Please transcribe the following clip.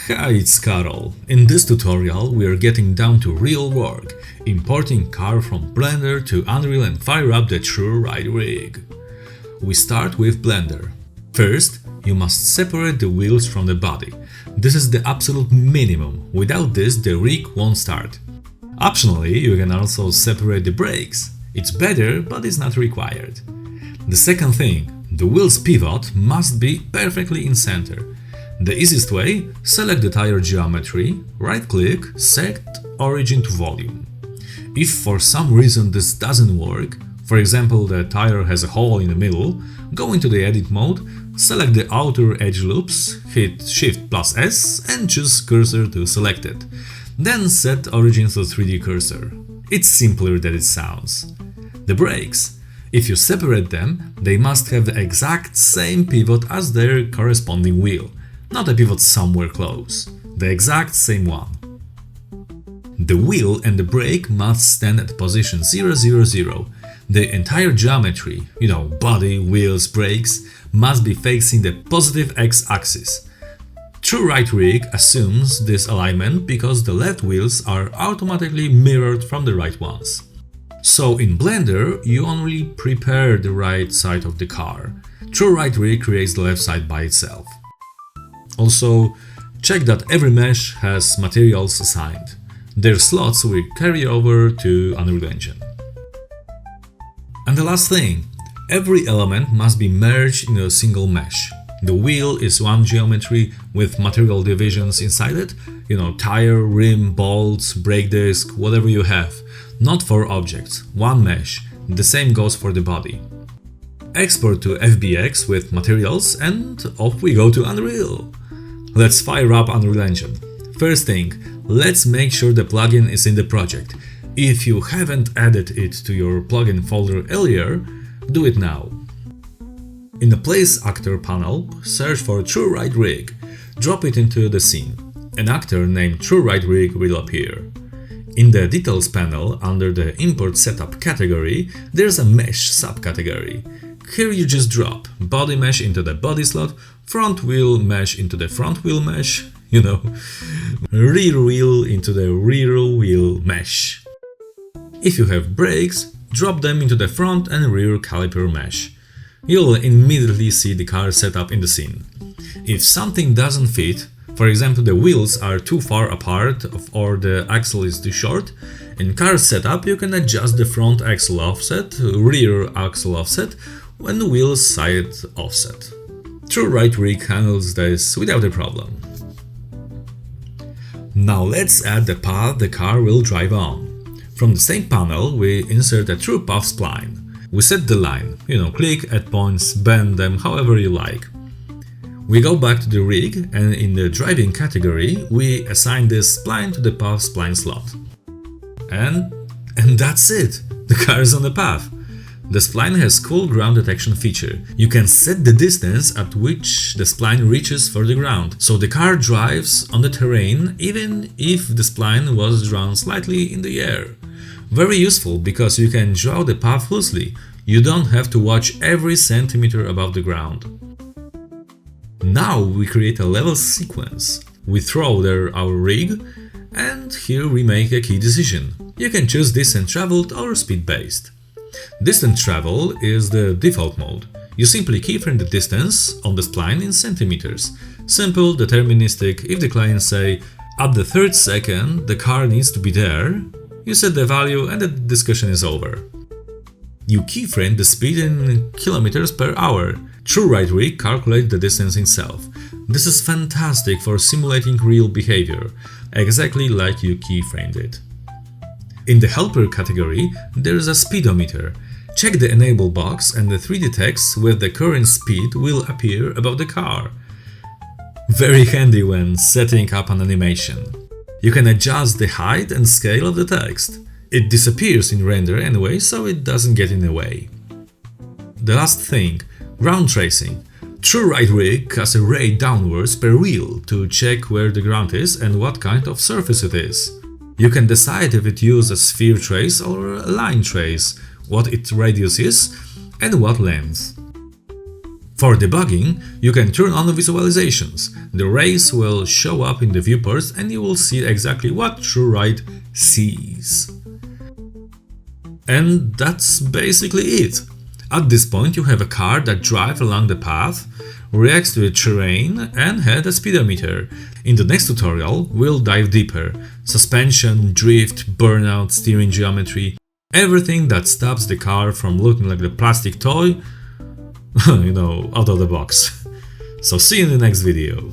Hi, it's Karol. In this tutorial we are getting down to real work, importing car from Blender to Unreal and fire up the true right rig. We start with Blender. First, you must separate the wheels from the body. This is the absolute minimum. Without this, the rig won't start. Optionally, you can also separate the brakes. It's better, but it's not required. The second thing, the wheel's pivot must be perfectly in center. The easiest way, select the tire geometry, right-click, set origin to volume. If for some reason this doesn't work, for example the tire has a hole in the middle, go into the edit mode, select the outer edge loops, hit Shift+S and choose cursor to select it. Then set origin to 3D cursor. It's simpler than it sounds. The brakes. If you separate them, they must have the exact same pivot as their corresponding wheel. Not a pivot somewhere close, the exact same one. The wheel and the brake must stand at position 0, 0, 0. The entire geometry, body, wheels, brakes, must be facing the positive x-axis. True right rig assumes this alignment because the left wheels are automatically mirrored from the right ones. So in Blender, you only prepare the right side of the car. True right rig creates the left side by itself. Also, check that every mesh has materials assigned. Their slots will carry over to Unreal Engine. And the last thing, every element must be merged in a single mesh. The wheel is one geometry with material divisions inside it, tire, rim, bolts, brake disc, whatever you have. Not for objects, one mesh. The same goes for the body. Export to FBX with materials and off we go to Unreal. Let's fire up Unreal Engine. First thing, let's make sure the plugin is in the project. If you haven't added it to your plugin folder earlier, do it now. In the Place Actor panel, search for True Right Rig. Drop it into the scene. An actor named True Right Rig will appear. In the Details panel, under the Import Setup category, there's a Mesh subcategory. Here you just drop body mesh into the body slot, front wheel mesh into the front wheel mesh, rear wheel into the rear wheel mesh. If you have brakes, drop them into the front and rear caliper mesh. You'll immediately see the car setup in the scene. If something doesn't fit, for example the wheels are too far apart or the axle is too short, in car setup you can adjust the front axle offset, rear axle offset, and the wheel side offset. True Right Rig handles this without a problem. Now let's add the path the car will drive on. From the same panel we insert a True Path spline. We set the line, click, add points, bend them however you like. We go back to the rig and in the driving category we assign this spline to the path spline slot. And that's it! The car is on the path. The spline has cool ground detection feature. You can set the distance at which the spline reaches for the ground, so the car drives on the terrain even if the spline was drawn slightly in the air. Very useful because you can draw the path loosely. You don't have to watch every centimeter above the ground. Now we create a level sequence. We throw there our rig, and here we make a key decision. You can choose distance traveled or speed based. Distance travel is the default mode. You simply keyframe the distance on the spline in centimeters. Simple, deterministic. If the client say, at the third second the car needs to be there, you set the value and the discussion is over. You keyframe the speed in kilometers per hour. True Right Rig calculates the distance itself. This is fantastic for simulating real behavior, exactly like you keyframed it. In the helper category, there is a speedometer. Check the enable box and the 3D text with the current speed will appear above the car. Very handy when setting up an animation. You can adjust the height and scale of the text. It disappears in render anyway, so it doesn't get in the way. The last thing, ground tracing. True Right Rig casts a ray downwards per wheel to check where the ground is and what kind of surface it is. You can decide if it uses a sphere trace or a line trace, what its radius is, and what length. For debugging, you can turn on the visualizations. The rays will show up in the viewports and you will see exactly what TrueRide sees. And that's basically it. At this point you have a car that drives along the path, reacts to the terrain and has a speedometer. In the next tutorial we'll dive deeper. Suspension, drift, burnout, steering geometry, everything that stops the car from looking like a plastic toy, out of the box. So see you in the next video.